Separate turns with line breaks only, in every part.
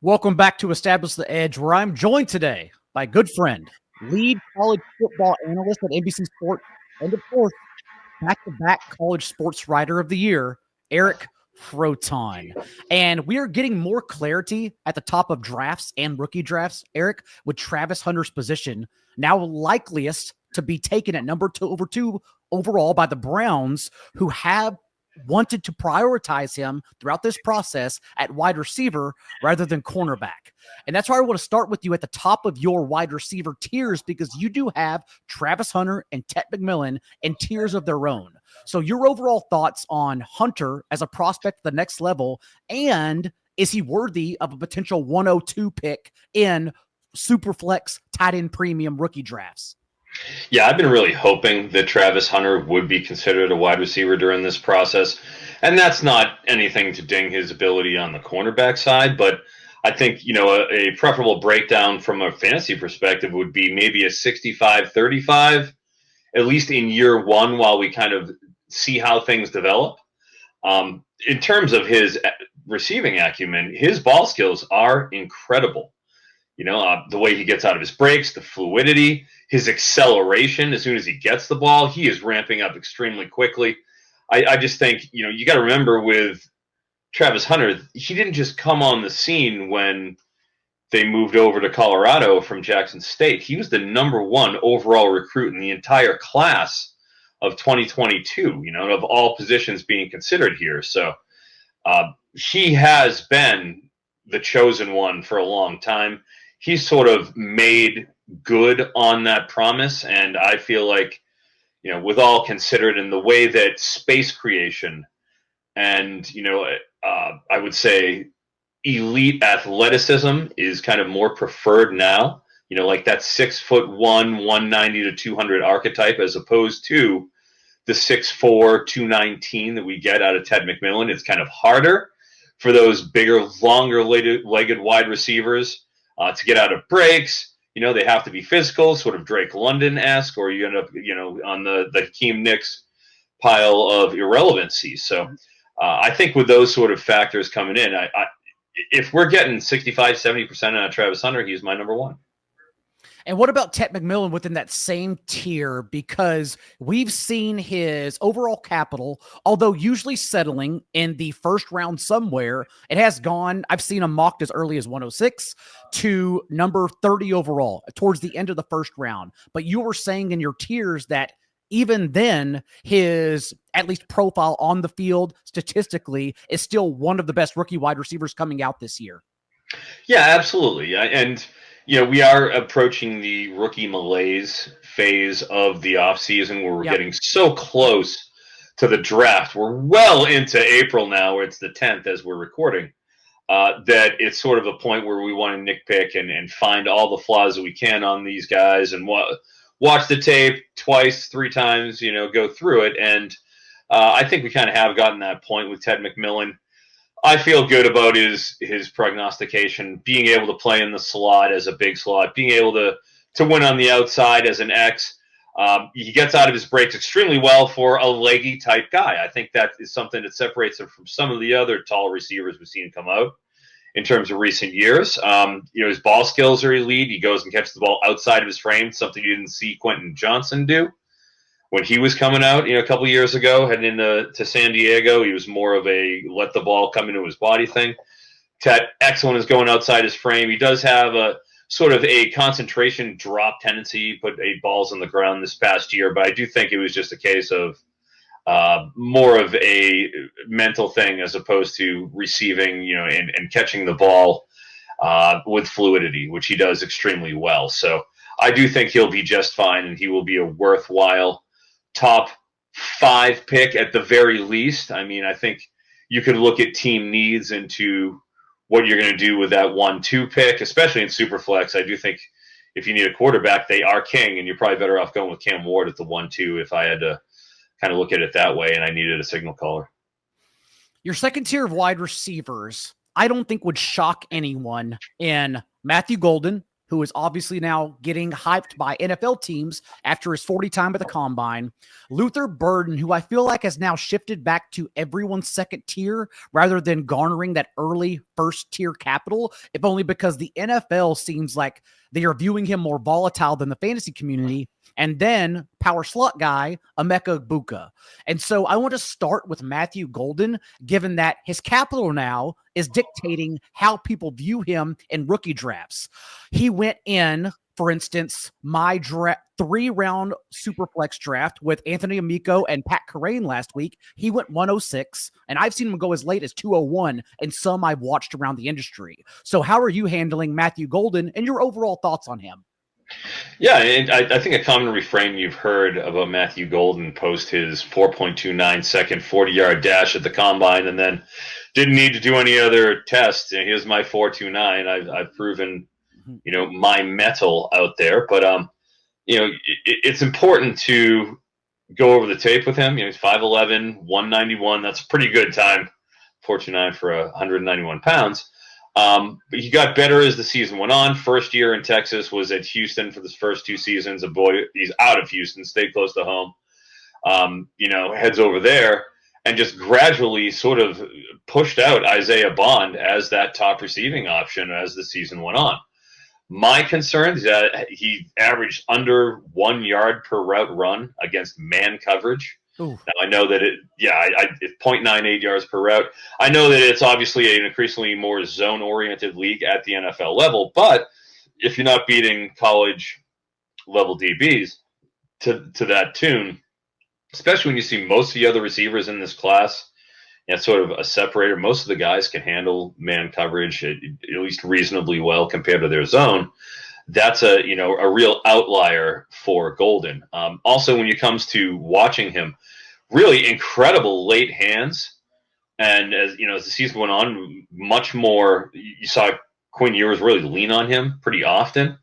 Welcome back to Establish the Edge, where I'm joined today by a good friend, lead college football analyst at NBC Sports, and of course, back-to-back college sports writer of the year, Eric Froton. And we are getting more clarity at the top of drafts and rookie drafts, Eric, with Travis Hunter's position now likeliest to be taken at number two overall by the Browns, who have wanted to prioritize him throughout this process at wide receiver rather than cornerback. And that's why I want to start with you at the top of your wide receiver tiers, because you do have Travis Hunter and Ted McMillan in tiers of their own. So your overall thoughts on Hunter as a prospect at the next level, and is he worthy of a potential 102 pick in Superflex tight end premium rookie drafts?
Yeah, I've been really hoping that Travis Hunter would be considered a wide receiver during this process. And that's not anything to ding his ability on the cornerback side, but I think, a preferable breakdown from a fantasy perspective would be maybe a 65-35, at least in year one, while we kind of see how things develop. In terms of his receiving acumen, his ball skills are incredible. The way he gets out of his breaks, the fluidity, his acceleration as soon as he gets the ball, he is ramping up extremely quickly. I just think, you got to remember with Travis Hunter, he didn't just come on the scene when they moved over to Colorado from Jackson State. He was the number one overall recruit in the entire class of 2022, of all positions being considered here. So he has been the chosen one for a long time. He's sort of made good on that promise. And I feel like, with all considered, in the way that space creation and, I would say elite athleticism is kind of more preferred now, like that 6'1", 190 to 200 archetype, as opposed to the 6'4", 219 that we get out of Ted McMillan. It's kind of harder for those bigger, longer-legged wide receivers to get out of breaks. They have to be physical, sort of Drake London-esque, or you end up, on the Hakeem Nicks pile of irrelevancy. So I think with those sort of factors coming in, if we're getting 65-70% out of Travis Hunter, he's my number one.
And what about Ted McMillan within that same tier? Because we've seen his overall capital, although usually settling in the first round somewhere, it has gone, I've seen him mocked as early as 106 to number 30 overall towards the end of the first round. But you were saying in your tiers that even then, his at least profile on the field statistically is still one of the best rookie wide receivers coming out this year.
Yeah, absolutely. And we are approaching the rookie malaise phase of the offseason, where we're getting so close to the draft. We're well into April now, where it's the 10th as we're recording, that it's sort of a point where we want to nitpick and find all the flaws that we can on these guys and watch the tape twice, three times, go through it. And I think we kind of have gotten that point with Ted McMillan. I feel good about his prognostication, being able to play in the slot as a big slot, being able to win on the outside as an X. He gets out of his breaks extremely well for a leggy type guy. I think that is something that separates him from some of the other tall receivers we've seen come out in terms of recent years. His ball skills are elite. He goes and catches the ball outside of his frame, something you didn't see Quentin Johnson do when he was coming out, a couple of years ago, heading into San Diego. He was more of a let the ball come into his body thing. Ted, excellent is going outside his frame. He does have a sort of a concentration drop tendency, put 8 balls on the ground this past year, but I do think it was just a case of more of a mental thing as opposed to receiving, and catching the ball with fluidity, which he does extremely well. So I do think he'll be just fine, and he will be a worthwhile top 5 pick at the very least. I mean, I think you could look at team needs into what you're going to do with that 1-2 pick, especially in Superflex. I do think if you need a quarterback, they are king, and you're probably better off going with Cam Ward at the 1-2 if I had to kind of look at it that way and I needed a signal caller.
Your second tier of wide receivers, I don't think would shock anyone in Matthew Golden, who is obviously now getting hyped by NFL teams after his 40 time at the combine. Luther Burden, who I feel like has now shifted back to everyone's second tier rather than garnering that early first tier capital, if only because the NFL seems like they are viewing him more volatile than the fantasy community. And then power slot guy, Emeka Egbuka. And so I want to start with Matthew Golden, given that his capital now is dictating how people view him in rookie drafts. He went in, for instance, my 3-round Superflex draft with Anthony Amico and Pat Kerrane last week. He went 106, and I've seen him go as late as 201 in some I've watched around the industry. So how are you handling Matthew Golden and your overall thoughts on him?
Yeah, and I think a common refrain you've heard about Matthew Golden post his 4.29 second 40-yard dash at the combine and then didn't need to do any other tests. Here's my 4.29. I've proven, my mettle out there. But, it's important to go over the tape with him. He's 5'11", 191. That's a pretty good time, 4.29 for 191 pounds. But he got better as the season went on. First year in Texas, was at Houston for the first 2 seasons. He's out of Houston, stayed close to home. Heads over there and just gradually sort of pushed out Isaiah Bond as that top receiving option as the season went on. My concern is that he averaged under 1 yard per route run against man coverage. Ooh. Now, I know that it's 0.98 yards per route. I know that it's obviously an increasingly more zone-oriented league at the NFL level, but if you're not beating college-level DBs to that tune, especially when you see most of the other receivers in this class, sort of a separator, most of the guys can handle man coverage at least reasonably well compared to their zone. That's a real outlier for Golden. Also, when it comes to watching him, really incredible late hands. And as the season went on, much more, you saw Quinn Ewers really lean on him pretty often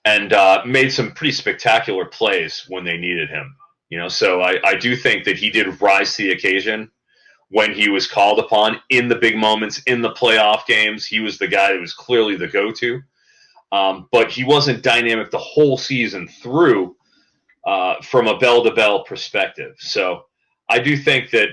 and made some pretty spectacular plays when they needed him. So I do think that he did rise to the occasion when he was called upon in the big moments, in the playoff games. He was the guy that was clearly the go-to. But he wasn't dynamic the whole season through from a bell-to-bell perspective. So I do think that,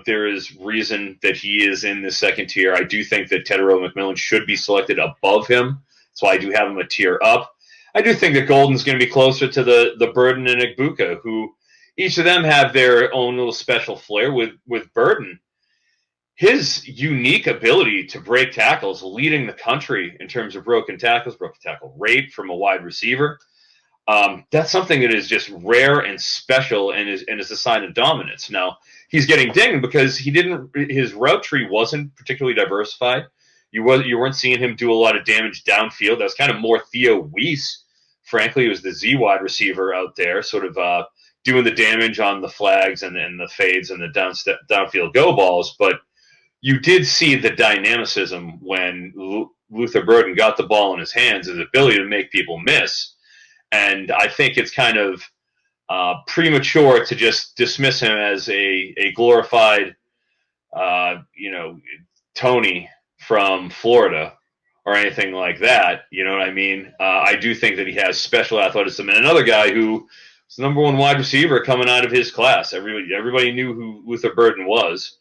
there is reason that he is in the second tier. I do think that Tetairoa McMillan should be selected above him. So I do have him a tier up. I do think that Golden's going to be closer to the Burden and Egbuka, who each of them have their own little special flair. With Burden, his unique ability to break tackles, leading the country in terms of broken tackle rate from a wide receiver. That's something that is just rare and special and is a sign of dominance. Now, he's getting dinged because his route tree wasn't particularly diversified. You weren't seeing him do a lot of damage downfield. That was kind of more Theo Weiss. Frankly, it was the Z wide receiver out there, sort of doing the damage on the flags and the fades and the downfield go balls. But you did see the dynamicism when Luther Burden got the ball in his hands, his ability to make people miss. And I think it's kind of premature to just dismiss him as a glorified, Tony from Florida or anything like that. You know what I mean? I do think that he has special athleticism. And another guy who was the number 1 wide receiver coming out of his class. Everybody knew who Luther Burden was.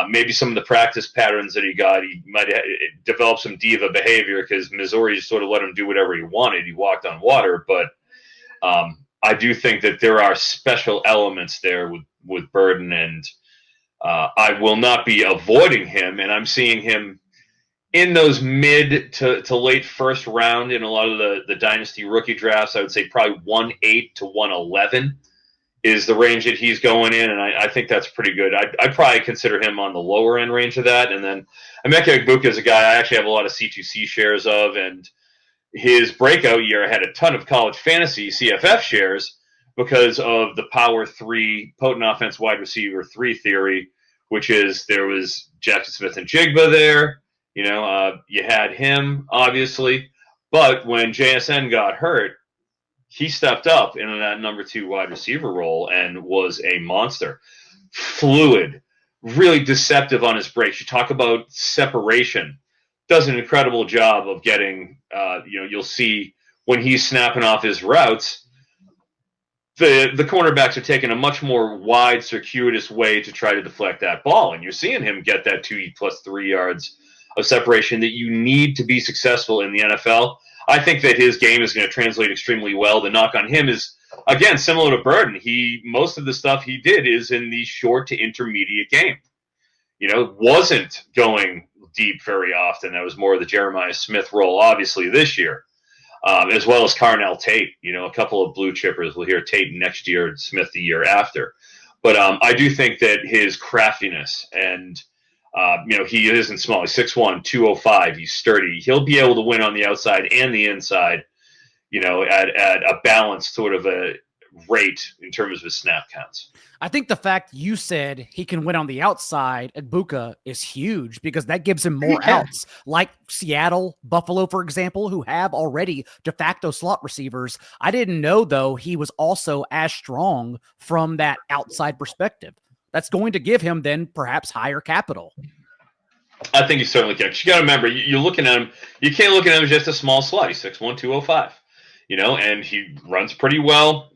Maybe some of the practice patterns that he got, he might have developed some diva behavior because Missouri just sort of let him do whatever he wanted. He walked on water. But I do think that there are special elements there with Burden, and I will not be avoiding him. And I'm seeing him in those mid to late first round in a lot of the Dynasty rookie drafts. I would say probably 1-8 to 111 is the range that he's going in, and I think that's pretty good. I'd probably consider him on the lower end range of that. And then Emeka Egbuka is a guy I actually have a lot of C2C shares of, and his breakout year had a ton of college fantasy CFF shares because of the power 3 potent offense wide receiver 3 theory, which is there was Jackson Smith and Jigba there. You had him, obviously. But when JSN got hurt, he stepped up into that number 2 wide receiver role and was a monster. Fluid, really deceptive on his breaks. You talk about separation. Does an incredible job of getting, you'll see when he's snapping off his routes, the cornerbacks are taking a much more wide, circuitous way to try to deflect that ball. And you're seeing him get that 2 plus 3 yards of separation that you need to be successful in the NFL. I think that his game is going to translate extremely well. The knock on him is, again, similar to Burden. Most of the stuff he did is in the short to intermediate game. Wasn't going deep very often. That was more of the Jeremiah Smith role, obviously, this year. As well as Carnell Tate, a couple of blue chippers. We'll hear Tate next year, Smith the year after. But I do think that his craftiness and, he isn't small. He's 6'1", 205. He's sturdy. He'll be able to win on the outside and the inside, at a balanced sort of a rate in terms of his snap counts.
I think the fact you said he can win on the outside at Buka is huge because that gives him more outs, like Seattle, Buffalo, for example, who have already de facto slot receivers. I didn't know, though, he was also as strong from that outside perspective. That's going to give him then perhaps higher capital.
I think he certainly can. You got to remember, you're looking at him, you can't look at him as just a small slot. He's 6'1", 205, and he runs pretty well.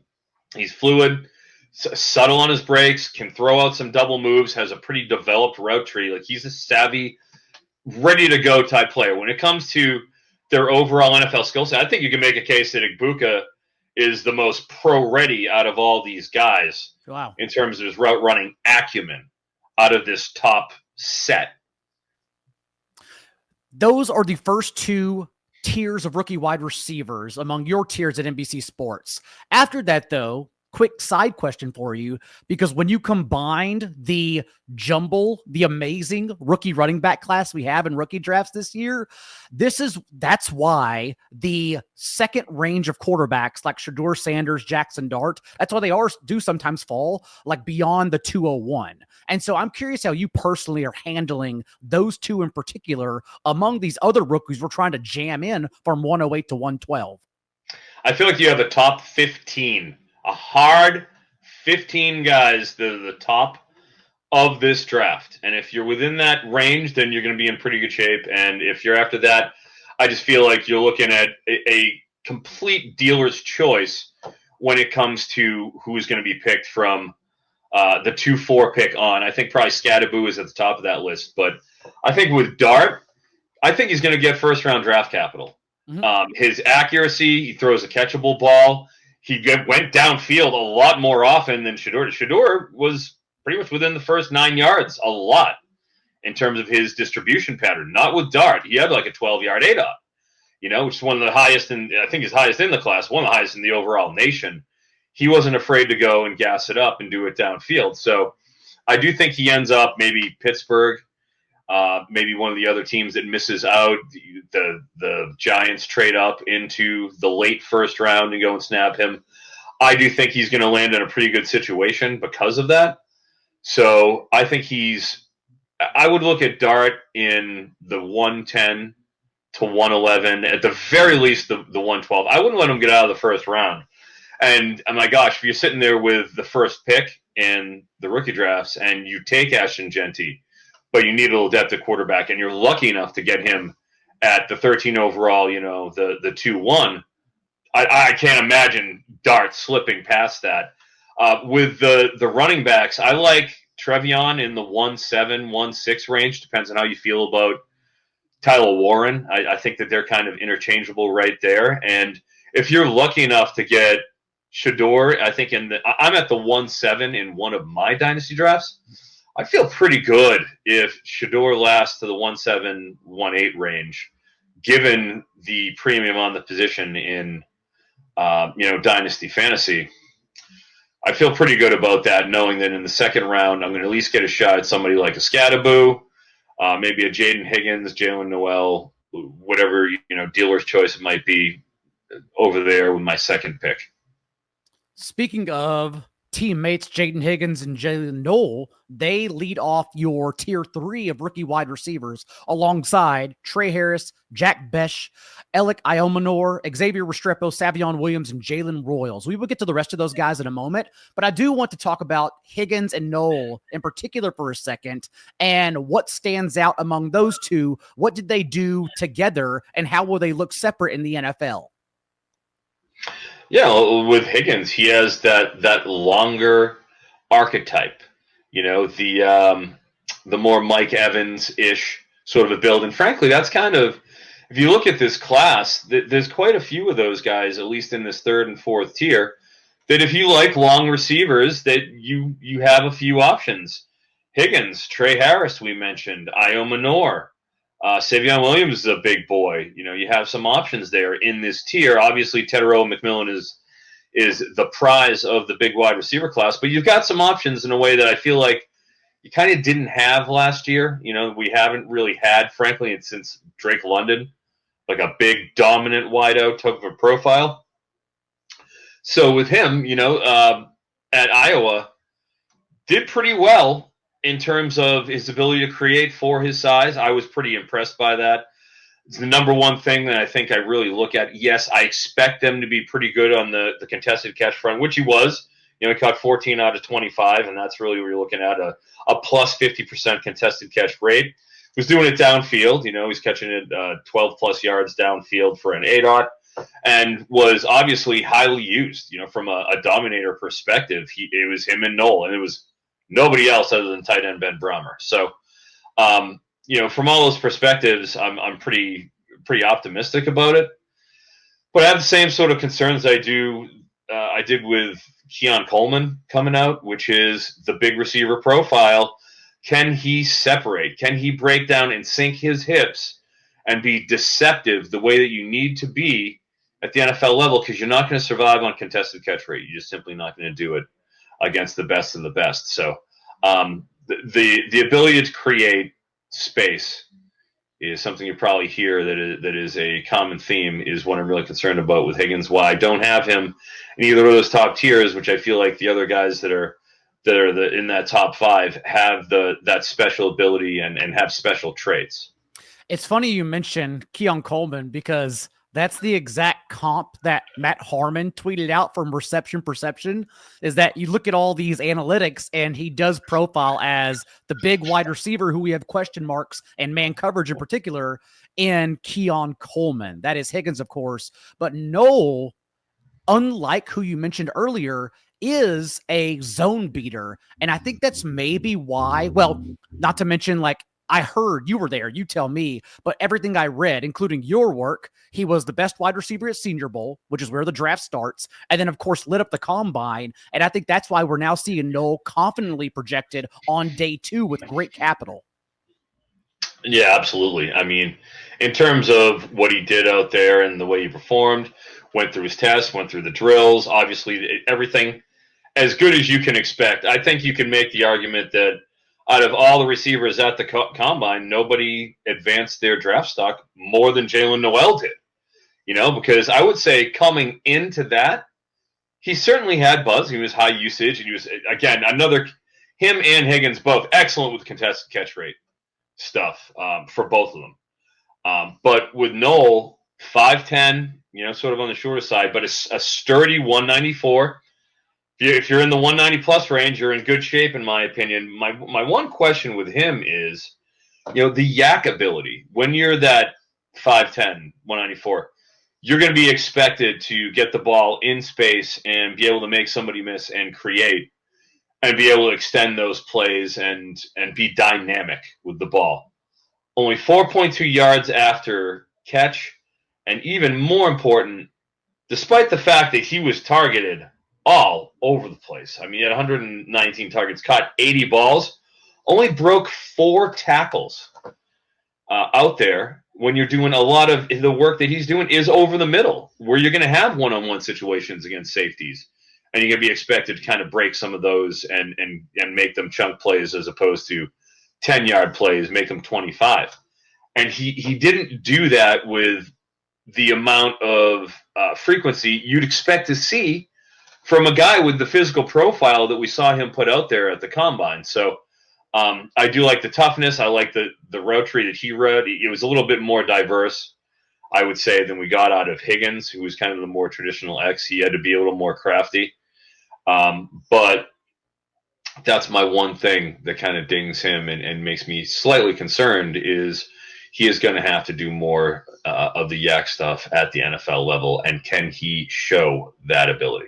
He's fluid. Subtle on his breaks, can throw out some double moves, has a pretty developed route tree. Like, he's a savvy, ready to go type player. When it comes to their overall NFL skill set, I think you can make a case that Igbuka is the most pro ready out of all these guys.
Wow.
In terms of his route running acumen out of this top set.
Those are the first two tiers of rookie wide receivers among your tiers at NBC Sports. After that, though, quick side question for you, because when you combined the amazing rookie running back class we have in rookie drafts this year, that's why the second range of quarterbacks like Shedeur Sanders, Jackson Dart, that's why they do sometimes fall like beyond the 201. And so I'm curious how you personally are handling those two in particular among these other rookies we're trying to jam in from 108 to 112.
I feel like you have a top 15. A hard 15 guys that are the top of this draft. And if you're within that range, then you're going to be in pretty good shape. And if you're after that, I just feel like you're looking at a complete dealer's choice when it comes to who's going to be picked from the 2-4 pick on. I think probably Scadaboo is at the top of that list. But I think with Dart, I think he's going to get first-round draft capital. Mm-hmm. His accuracy, he throws a catchable ball. He went downfield a lot more often than Shedeur. Shedeur was pretty much within the first 9 yards a lot in terms of his distribution pattern. Not with Dart. He had like a 12-yard ADOT, which is one of the highest I think his highest in the class, one of the highest in the overall nation. He wasn't afraid to go and gas it up and do it downfield. So I do think he ends up maybe Pittsburgh, maybe one of the other teams that misses out. The Giants trade up into the late first round and go and snap him. I do think he's going to land in a pretty good situation because of that. So I think I would look at Dart in the 110 to 111, at the very least the 112. I wouldn't let him get out of the first round. And oh my gosh, if you're sitting there with the first pick in the rookie drafts and you take Ashton Genty, but you need a little depth at quarterback, and you're lucky enough to get him at the 13 overall, the 2-1, I can't imagine Dart slipping past that. With the running backs, I like Trevion in the 1-7, 1-6 range. Depends on how you feel about Tyler Warren. I think that they're kind of interchangeable right there. And if you're lucky enough to get Shedeur, I think I'm at the 1-7 in one of my dynasty drafts. I feel pretty good if Shedeur lasts to the 1-7, 1-8 range, given the premium on the position in, Dynasty Fantasy. I feel pretty good about that, knowing that in the second round, I'm going to at least get a shot at somebody like a Scadaboo, maybe a Jaden Higgins, Jalen Noel, whatever, dealer's choice it might be over there with my second pick.
Speaking of teammates Jaden Higgins and Jalen Noel, they lead off your tier 3 of rookie wide receivers alongside Trey Harris, Jack Besh, Alec Iomanor, Xavier Restrepo, Savion Williams, and Jalen Royals. We will get to the rest of those guys in a moment, but I do want to talk about Higgins and Noel in particular for a second and what stands out among those two. What did they do together and how will they look separate in the NFL?
Yeah, well, with Higgins, he has that longer archetype. You know, the more Mike Evans ish sort of a build, and frankly, that's kind of, if you look at this class, there's quite a few of those guys, at least in this third and fourth tier, that if you like long receivers, that you have a few options. Higgins, Trey Harris, we mentioned, Io Manor, Savion Williams is a big boy. You know, you have some options there in this tier. Obviously, Tedero McMillan is the prize of the big wide receiver class, but you've got some options in a way that I feel like you kind of didn't have last year. You know, we haven't really had, frankly, since Drake London, like a big dominant wideout type of a profile. So with him, you know, at Iowa, did pretty well in terms of his ability to create for his size. I was pretty impressed by that. It's the number one thing that I think I really look at. Yes, I expect them to be pretty good on the contested catch front, which he was. You know, he caught 14 out of 25, and that's really where you're looking at a plus 50% contested catch rate. He was doing it downfield. You know, he's catching it 12 plus yards downfield for an ADOT, and was obviously highly used. You know, from a dominator perspective, it was him and Knoll, and it was nobody else other than tight end Ben Brummer. So, you know, from all those perspectives, I'm pretty optimistic about it. But I have the same sort of concerns I did with Keon Coleman coming out, which is the big receiver profile. Can he separate? Can he break down and sink his hips and be deceptive the way that you need to be at the NFL level? Because you're not going to survive on contested catch rate. You're just simply not going to do it against the best of the best. So the ability to create space is something you probably hear that is a common theme, is what I'm really concerned about with Higgins. Why I don't have him in either of those top tiers, which I feel like the other guys that are in that top five have that special ability and have special traits.
It's funny you mentioned Keon Coleman, because that's the exact comp that Matt Harmon tweeted out from Reception Perception, is that you look at all these analytics and he does profile as the big wide receiver who we have question marks and man coverage in particular in Keon Coleman. That is Higgins, of course, but Knoll, unlike who you mentioned earlier, is a zone beater. And I think that's maybe why, well, not to mention, like, I heard, you were there, you tell me, but everything I read, including your work, he was the best wide receiver at Senior Bowl, which is where the draft starts, and then, of course, lit up the combine. And I think that's why we're now seeing Knoll confidently projected on day 2 with great capital.
Yeah, absolutely. I mean, in terms of what he did out there and the way he performed, went through his tests, went through the drills, obviously everything as good as you can expect. I think you can make the argument that out of all the receivers at the combine, nobody advanced their draft stock more than Jalen Noel did. You know, because I would say coming into that, he certainly had buzz. He was high usage, and he was, again, him and Higgins both excellent with contested catch rate stuff for both of them. But with Knoll, 5'10", you know, sort of on the shorter side, but a sturdy 194. If you're in the 190 plus range, you're in good shape, in my opinion. My one question with him is, you know, the yak ability. When you're that 5'10", 194, you're going to be expected to get the ball in space and be able to make somebody miss and create and be able to extend those plays and be dynamic with the ball. Only 4.2 yards after catch, and even more important, despite the fact that he was targeted all over the place. I mean, he had 119 targets, caught 80 balls, only broke 4 tackles out there. When you're doing a lot of the work that he's doing is over the middle, where you're going to have one-on-one situations against safeties, and you're going to be expected to kind of break some of those and make them chunk plays as opposed to 10-yard plays, make them 25. And he didn't do that with the amount of frequency you'd expect to see from a guy with the physical profile that we saw him put out there at the combine. So I do like the toughness. I like the route tree that he read. It was a little bit more diverse, I would say, than we got out of Higgins, who was kind of the more traditional X. He had to be a little more crafty. But that's my one thing that kind of dings him and makes me slightly concerned is, he is going to have to do more of the yak stuff at the NFL level. And can he show that ability?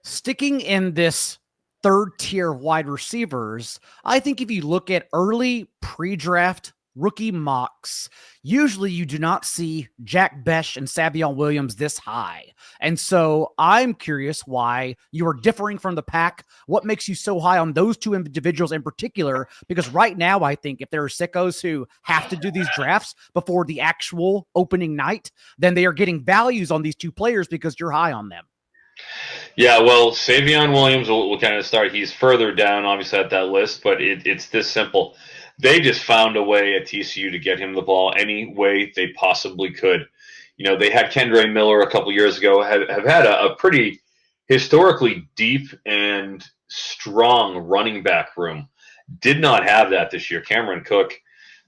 Sticking in this third tier wide receivers, I think if you look at early pre-draft rookie mocks, usually you do not see Jack Bech and Savion Williams this high. And so I'm curious why you are differing from the pack. What makes you so high on those two individuals in particular? Because right now, I think if there are sickos who have to do these drafts before the actual opening night, then they are getting values on these two players because you're high on them.
Yeah, well, Savion Williams will kind of start. He's further down, obviously, at that list, but it's this simple. They just found a way at TCU to get him the ball any way they possibly could. You know, they had Kendre Miller a couple years ago, have had a pretty historically deep and strong running back room. Did not have that this year. Cameron Cook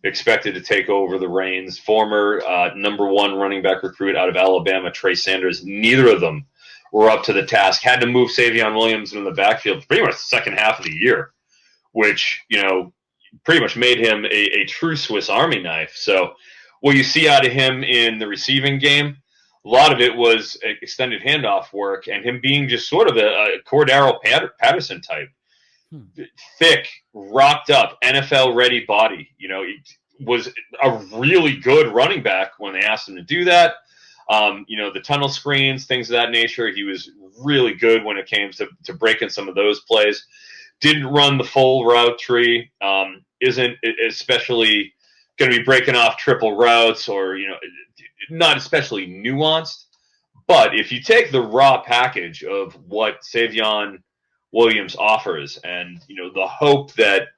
expected to take over the reins. Former number one running back recruit out of Alabama, Trey Sanders, neither of them were up to the task. Had to move Savion Williams in the backfield pretty much the second half of the year, which, you know, pretty much made him a true Swiss Army knife. So what you see out of him in the receiving game, a lot of it was extended handoff work and him being just sort of a Cordero Patterson type. Thick, rocked up, NFL-ready body. You know, he was a really good running back when they asked him to do that. You know, the tunnel screens, things of that nature, he was really good when it came to breaking some of those plays. Didn't run the full route tree, isn't especially going to be breaking off triple routes or, you know, not especially nuanced. But if you take the raw package of what Savion Williams offers and, you know, the hope that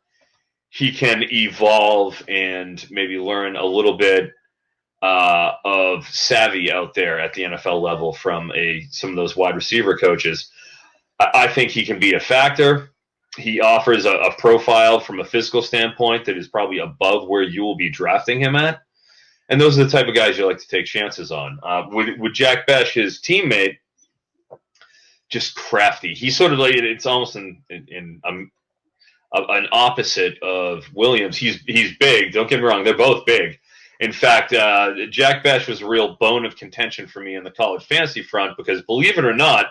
he can evolve and maybe learn a little bit of savvy out there at the NFL level from some of those wide receiver coaches, I think he can be a factor. He offers a profile from a physical standpoint that is probably above where you will be drafting him at. And those are the type of guys you like to take chances on. With Jack Bech, his teammate, just crafty. He's sort of like, it's almost an opposite of Williams. He's big. Don't get me wrong. They're both big. In fact, Jack Bech was a real bone of contention for me in the college fantasy front because, believe it or not,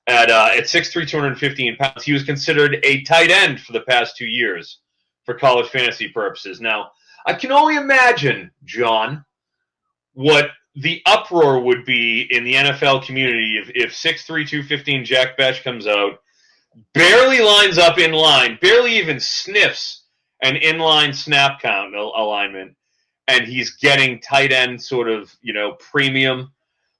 at 6'3", 215 pounds, he was considered a tight end for the past 2 years for college fantasy purposes. Now, I can only imagine, John, what the uproar would be in the NFL community if 6'3", 215 Jack Bech comes out, barely lines up in line, barely even sniffs an inline snap count alignment, and he's getting tight end sort of, you know, premium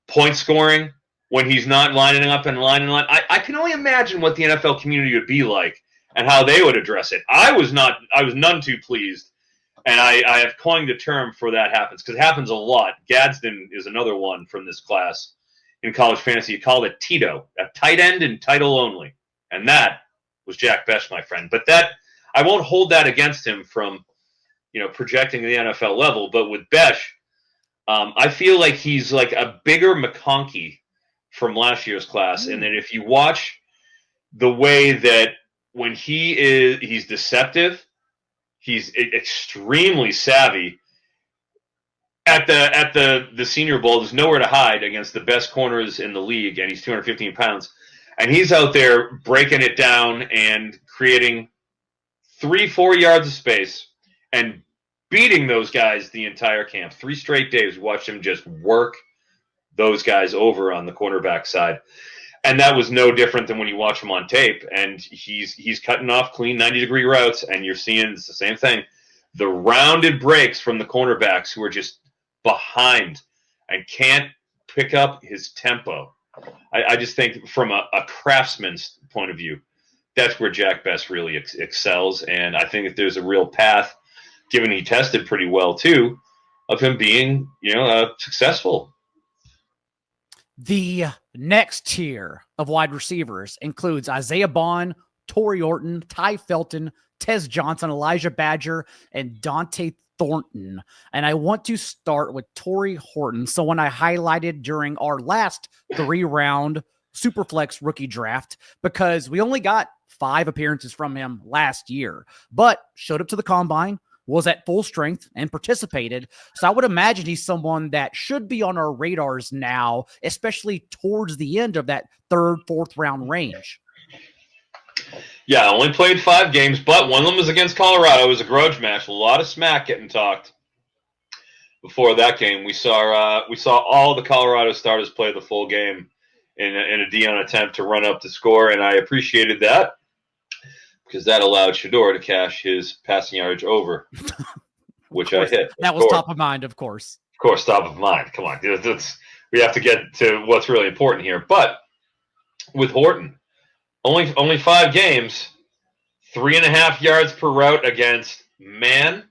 point scoring when he's not lining up and lining line. I can only imagine what the NFL community would be like and how they would address it. I was none too pleased. And I have coined a term for that happens because it happens a lot. Gadsden is another one from this class in college fantasy. He called it Tito, a tight end and title only. And that was Jack Bech, my friend. But that I won't hold that against him from, you know, projecting the NFL level. But with Bech, I feel like he's like a bigger McConkey from last year's class. And then if you watch the way that when he's deceptive, he's extremely savvy. At the Senior Bowl, there's nowhere to hide against the best corners in the league, and he's 215 pounds. And he's out there breaking it down and creating 3-4 yards of space and beating those guys the entire camp. 3 straight days, we watched him just work those guys over on the cornerback side. And that was no different than when you watch him on tape. And he's cutting off clean 90-degree routes, and you're seeing it's the same thing. The rounded breaks from the cornerbacks who are just behind and can't pick up his tempo. I just think from a craftsman's point of view, that's where Jack Bech really excels. And I think that there's a real path, given he tested pretty well too, of him being, you know, successful.
The next tier of wide receivers includes Isaiah Bond, Torrey Orton, Ty Felton, Tez Johnson, Elijah Badger, and Dante Thornton. And I want to start with Torrey Horton. So when I highlighted during our last 3-round Superflex rookie draft, because we only got 5 appearances from him last year, but showed up to the combine, was at full strength and participated. So I would imagine he's someone that should be on our radars now, especially towards the end of that third, fourth round range.
Yeah, only played 5 games, but one of them was against Colorado. It was a grudge match. A lot of smack getting talked before that game. We saw all the Colorado starters play the full game in a Dion attempt to run up the score, and I appreciated that because that allowed Shedeur to cash his passing yardage over, which I hit.
That was top of mind, of course.
Of course, top of mind. Come on. We have to get to what's really important here. But with Horton, only 5 games, 3.5 yards per route against man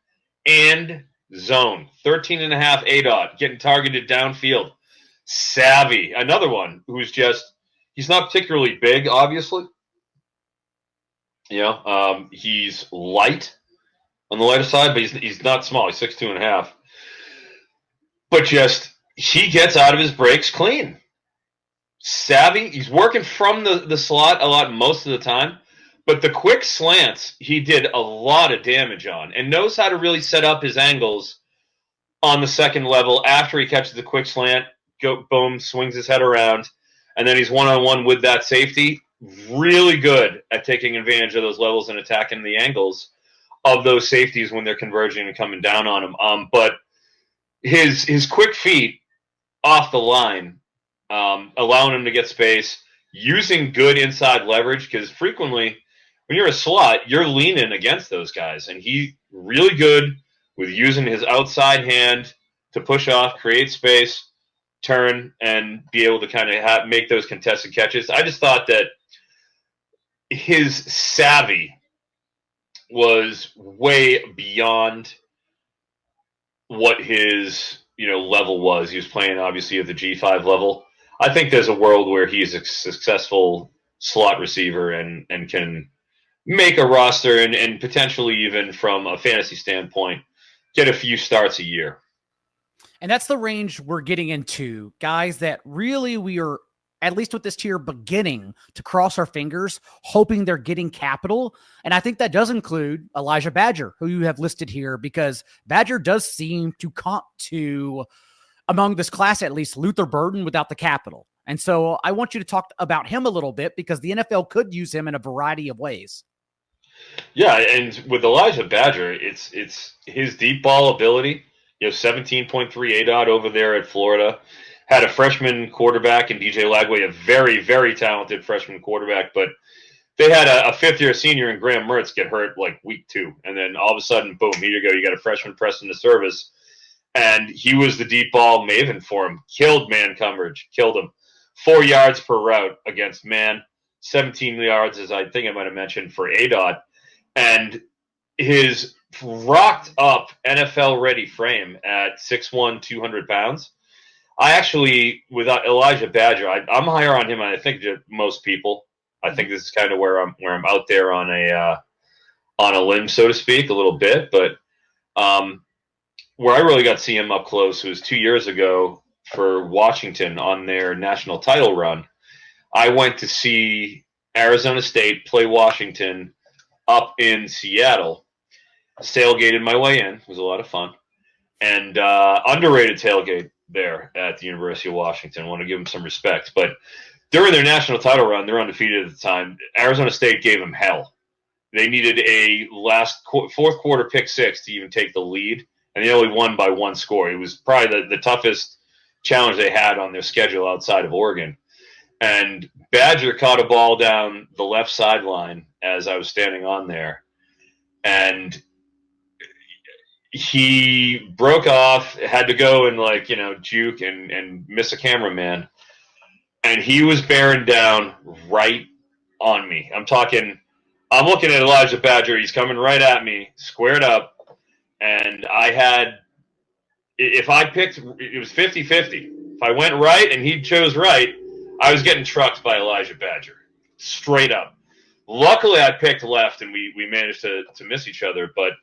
and zone, 13.5 ADOT, getting targeted downfield. Savvy, another one who's he's not particularly big, obviously. He's light on the lighter side, but he's not small. He's 6'2.5". But he gets out of his breaks clean. Savvy. He's working from the slot a lot most of the time. But the quick slants, he did a lot of damage on and knows how to really set up his angles on the second level after he catches the quick slant, boom, swings his head around, and then he's one-on-one with that safety. Really good at taking advantage of those levels and attacking the angles of those safeties when they're converging and coming down on him. But his quick feet off the line, allowing him to get space, using good inside leverage, because frequently when you're a slot, you're leaning against those guys, and he really good with using his outside hand to push off, create space, turn, and be able to kind of make those contested catches. I just thought that his savvy was way beyond what his level was. He was playing obviously at the G5 level. I think there's a world where he's a successful slot receiver and can make a roster and potentially even from a fantasy standpoint get a few starts a year.
And that's the range we're getting into, guys, that really we are, at least with this tier, beginning to cross our fingers, hoping they're getting capital. And I think that does include Elijah Badger, who you have listed here, because Badger does seem to comp to, among this class at least, Luther Burden without the capital. And so I want you to talk about him a little bit because the NFL could use him in a variety of ways.
Yeah, and with Elijah Badger, it's his deep ball ability. 17.3 ADOT over there at Florida. Had a freshman quarterback in DJ Lagway, a very, very talented freshman quarterback, but they had a fifth-year senior in Graham Mertz get hurt like week 2, and then all of a sudden, boom, here you go. You got a freshman pressed into service, and he was the deep ball maven for him. Killed man coverage, killed him. 4 yards per route against man, 17 yards, as I think I might have mentioned, for ADOT, and his rocked up NFL ready frame at 6'1", 200 pounds. I actually, with Elijah Badger, I'm higher on him than I think most people. I think this is kind of where I'm out there on a limb, so to speak, a little bit. But where I really got to see him up close was 2 years ago for Washington on their national title run. I went to see Arizona State play Washington up in Seattle. Tailgated my way in. It was a lot of fun. And underrated tailgate there at the University of Washington. I want to give them some respect. But during their national title run, they're undefeated at the time. Arizona State gave them hell. They needed a fourth quarter pick 6 to even take the lead, and they only won by 1 score. It was probably the toughest challenge they had on their schedule outside of Oregon. And Badger caught a ball down the left sideline as I was standing on there, and he broke off, had to go and juke and miss a cameraman, and he was bearing down right on me. I'm looking at Elijah Badger. He's coming right at me, squared up, and if I picked, it was 50-50. If I went right and he chose right, I was getting trucked by Elijah Badger, straight up. Luckily, I picked left, and we managed to miss each other, but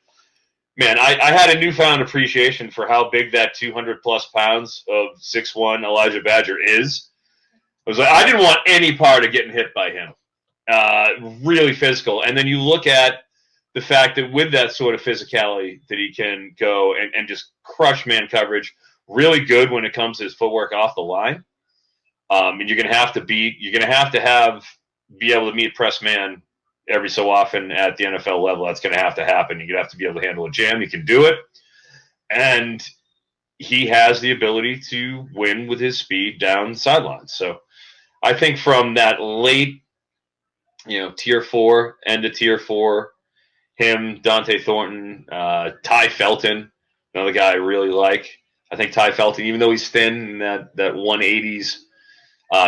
man, I had a newfound appreciation for how big that 200-plus pounds of 6'1" Elijah Badger is. I didn't want any part of getting hit by him. Really physical. And then you look at the fact that with that sort of physicality that he can go and just crush man coverage, really good when it comes to his footwork off the line. And you're going to have to be able to meet press man every so often at the NFL level. That's going to happen. You're going to have to be able to handle a jam. He can do it. And he has the ability to win with his speed down the sidelines. So I think from that late, tier 4, end of tier 4, him, Dante Thornton, Ty Felton, another guy I really like. I think Ty Felton, even though he's thin in that 180s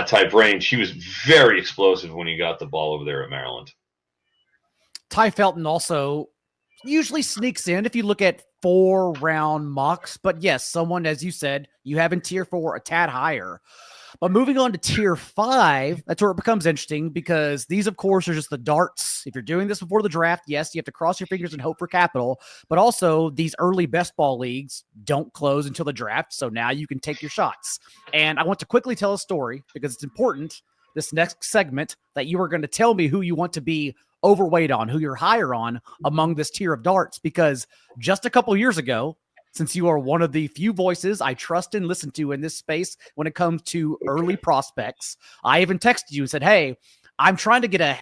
type range, he was very explosive when he got the ball over there at Maryland.
Ty Felton also usually sneaks in if you look at 4-round mocks. But yes, someone, as you said, you have in tier 4 a tad higher. But moving on to tier 5, that's where it becomes interesting because these, of course, are just the darts. If you're doing this before the draft, yes, you have to cross your fingers and hope for capital. But also, these early best ball leagues don't close until the draft. So now you can take your shots. And I want to quickly tell a story because it's important, this next segment, that you are going to tell me who you want to be overweight on, who you're higher on among this tier of darts. Because just a couple years ago, since you are one of the few voices I trust and listen to in this space when it comes to early prospects, I even texted you and said, hey, I'm trying to get a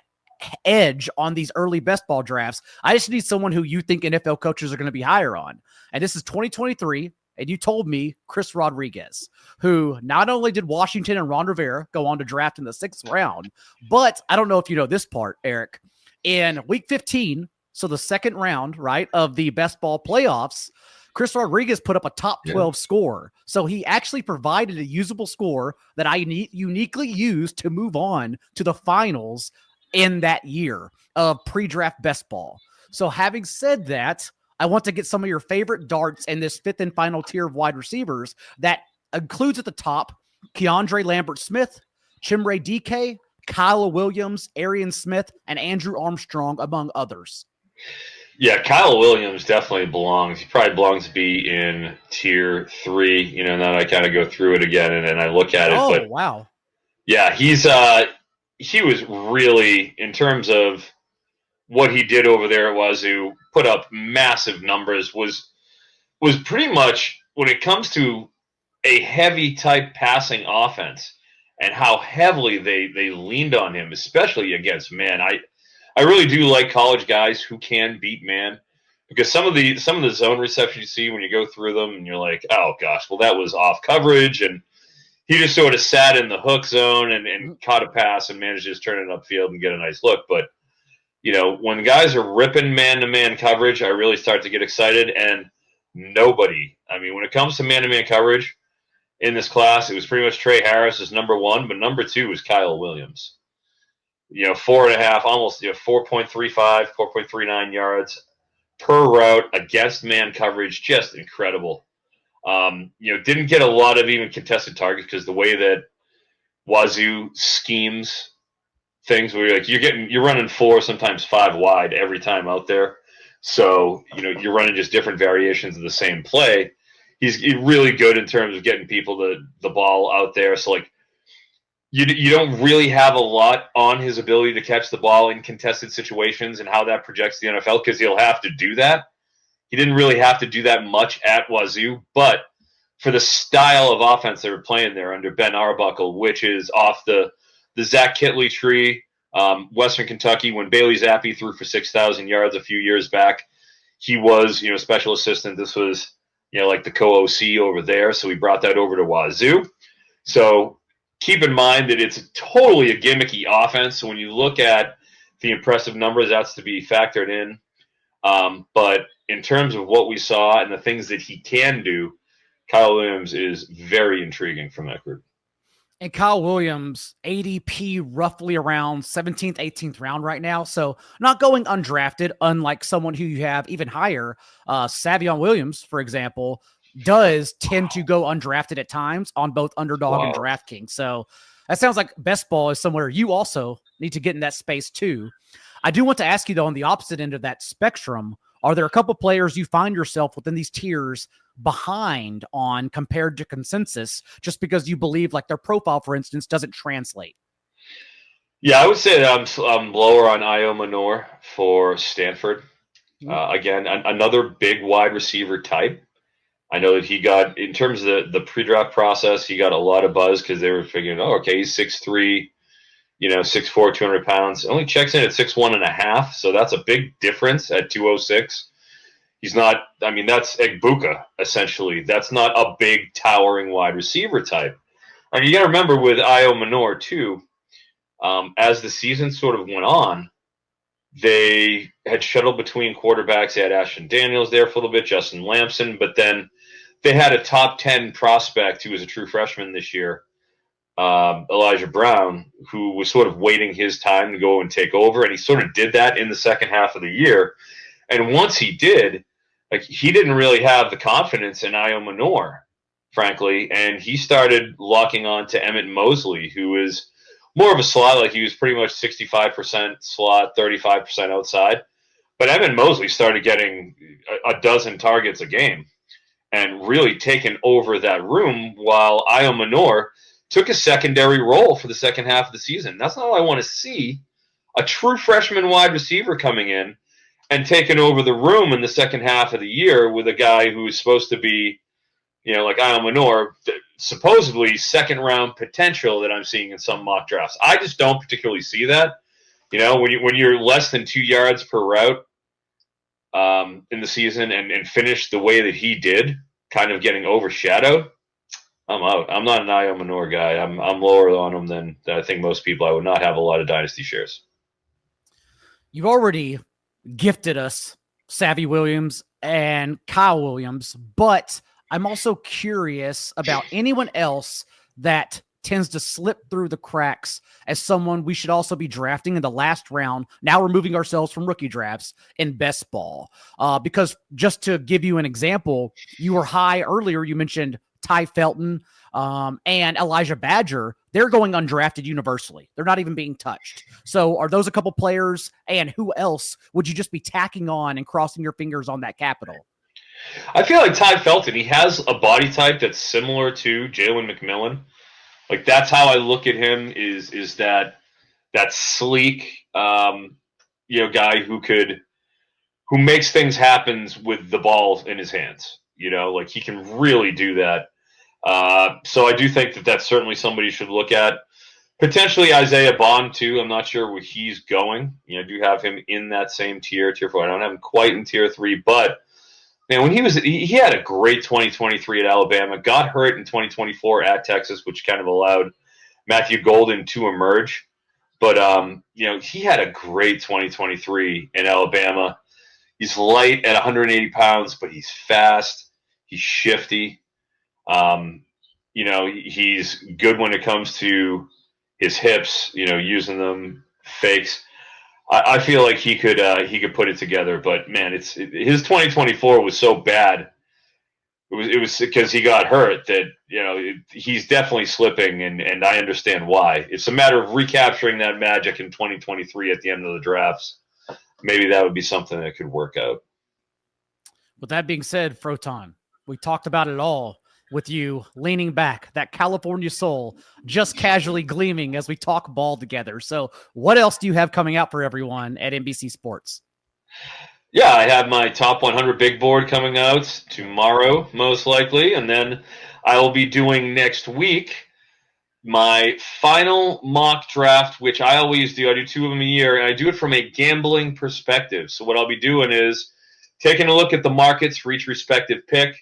edge on these early best ball drafts. I just need someone who you think NFL coaches are going to be higher on. And this is 2023. And you told me Chris Rodriguez, who not only did Washington and Ron Rivera go on to draft in the 6th round, but I don't know if you know this part, Eric, in week 15, so the 2nd round, right, of the best ball playoffs, Chris Rodriguez put up a top 12 score. So he actually provided a usable score that I uniquely used to move on to the finals in that year of pre-draft best ball. So having said that, I want to get some of your favorite darts in this 5th and final tier of wide receivers that includes at the top Keandre Lambert-Smith, Chimere DK, Kyle Williams, Arian Smith, and Andrew Armstrong, among others.
Yeah, Kyle Williams definitely belongs. He probably belongs to be in tier 3. Now that I kind of go through it again and I look at it.
Oh,
but
wow.
Yeah, he was really, in terms of what he did over there at Wazoo, put up massive numbers, was pretty much, when it comes to a heavy type passing offense and how heavily they leaned on him, especially against man. I really do like college guys who can beat man, because some of the zone receptions you see when you go through them and you're like, oh gosh, well that was off coverage, and he just sort of sat in the hook zone and caught a pass and managed to just turn it upfield and get a nice look. But when guys are ripping man-to-man coverage, I really start to get excited. And nobody, when it comes to man-to-man coverage in this class, it was pretty much Trey Harris is number 1, but number 2 is Kyle Williams. 4.5, almost 4.35, 4.39 yards per route against man coverage, just incredible. Didn't get a lot of even contested targets because the way that Wazoo schemes things, where you're running 4, sometimes 5 wide every time out there. So you're running just different variations of the same play. He's really good in terms of getting people the ball out there. So you don't really have a lot on his ability to catch the ball in contested situations and how that projects the NFL, because he'll have to do that. He didn't really have to do that much at Wazoo, but for the style of offense they were playing there under Ben Arbuckle, which is off the Zach Kitley tree, Western Kentucky, when Bailey Zappi threw for 6,000 yards a few years back, he was, special assistant. This was, like the co-OC over there. So we brought that over to Wazoo. So keep in mind that it's totally a gimmicky offense. So when you look at the impressive numbers, that's to be factored in. But in terms of what we saw and the things that he can do, Kyle Williams is very intriguing from that group.
And Kyle Williams, ADP roughly around 17th, 18th round right now. So not going undrafted, unlike someone who you have even higher. Savion Williams, for example, does tend to go undrafted at times on both Underdog and DraftKings. So that sounds like best ball is somewhere you also need to get in that space too. I do want to ask you, though, on the opposite end of that spectrum, are there a couple players you find yourself within these tiers behind on compared to consensus, just because you believe like their profile, for instance, doesn't translate?
Yeah, I would say that I'm lower on Io Manor for Stanford. Again, another big wide receiver type. I know that he got, in terms of the pre-draft process, he got a lot of buzz because they were figuring, oh, okay, he's 6'3", 6'4", 200 pounds. Only checks in at 6'1.5", so that's a big difference at 206. He's not, I mean, that's Egbuka, essentially. That's not a big, towering wide receiver type. And you got to remember with Io Manor, too, as the season sort of went on, they had shuttled between quarterbacks. They had Ashton Daniels there for a little bit, Justin Lamson, but then they had a top 10 prospect who was a true freshman this year, Elijah Brown, who was sort of waiting his time to go and take over, and he sort of did that in the second half of the year. And once he did, he didn't really have the confidence in Io Manor, frankly, and he started locking on to Emmett Mosley, who is more of a slot. He was pretty much 65% slot, 35% outside. But Emmett Mosley started getting a dozen targets a game and really taking over that room, while Io Manor took a secondary role for the second half of the season. That's not what I want to see. A true freshman wide receiver coming in and taking over the room in the second half of the year with a guy who is supposed to be, like Io Manor, supposedly second-round potential that I'm seeing in some mock drafts. I just don't particularly see that. When you're less than 2 yards per route in the season and finish the way that he did, kind of getting overshadowed, I'm out. I'm not an Io Manor guy. I'm lower on him than I think most people. I would not have a lot of Dynasty shares.
You've already gifted us Savvy Williams and Kyle Williams, but I'm also curious about anyone else that tends to slip through the cracks as someone we should also be drafting in the last round, now removing ourselves from rookie drafts, in best ball. Because just to give you an example, you were high earlier. You mentioned Ty Felton and Elijah Badger. They're going undrafted universally. They're not even being touched. So are those a couple players, and who else would you just be tacking on and crossing your fingers on that capital?
I feel like Ty Felton, he has a body type that's similar to Jalen McMillan. That's how I look at him, is that sleek, guy who makes things happen with the ball in his hands. He can really do that. So I do think that that's certainly somebody you should look at. Potentially Isaiah Bond too. I'm not sure where he's going. I do have him in that same tier 4. I don't have him quite in tier 3, but man, when he had a great 2023 at Alabama, got hurt in 2024 at Texas, which kind of allowed Matthew Golden to emerge. But he had a great 2023 in Alabama. He's light at 180 pounds, but he's fast. He's shifty. He's good when it comes to his hips, using them, fakes. I feel like he could put it together, but man, his 2024 was so bad. It was because he got hurt that he's definitely slipping, and I understand why. It's a matter of recapturing that magic in 2023 at the end of the drafts. Maybe that would be something that could work out.
With that being said, Froton, we talked about it all with you leaning back, that California soul just casually gleaming as we talk ball together. So what else do you have coming out for everyone at NBC Sports?
Yeah, I have my top 100 big board coming out tomorrow, most likely. And then I will be doing next week my final mock draft, which I always do. I do 2 of them a year, and I do it from a gambling perspective. So what I'll be doing is taking a look at the markets for each respective pick,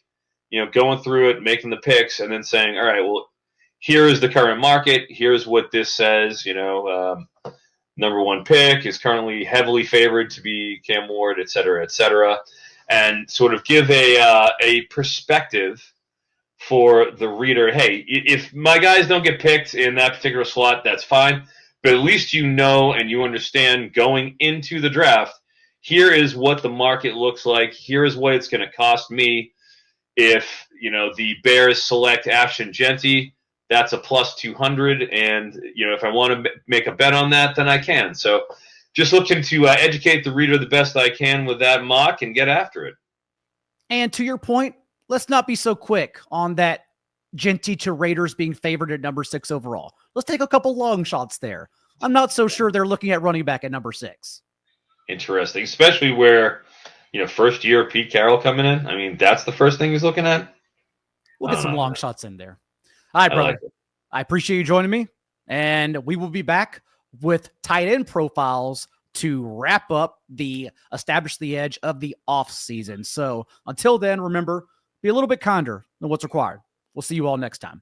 going through it, making the picks, and then saying, all right, well, here is the current market. Here's what this says. Number 1 pick is currently heavily favored to be Cam Ward, et cetera, and sort of give a perspective for the reader. Hey, if my guys don't get picked in that particular slot, that's fine. But at least and you understand going into the draft, here is what the market looks like. Here is what it's going to cost me. If, the Bears select Ashton Genty, that's a plus 200. And, if I want to make a bet on that, then I can. So just looking to educate the reader the best I can with that mock and get after it.
And to your point, let's not be so quick on that Genty to Raiders being favored at number 6 overall. Let's take a couple long shots there. I'm not so sure they're looking at running back at number 6.
Interesting, especially where first year of Pete Carroll coming in. I mean, that's the first thing he's looking at.
We'll
I
get
don't
some
know,
long
man.
shots in there. All right,
I
brother.
like it.
I appreciate you joining me, and we will be back with tight end profiles to wrap up establish the edge of the off season. So until then, remember, be a little bit kinder than what's required. We'll see you all next time.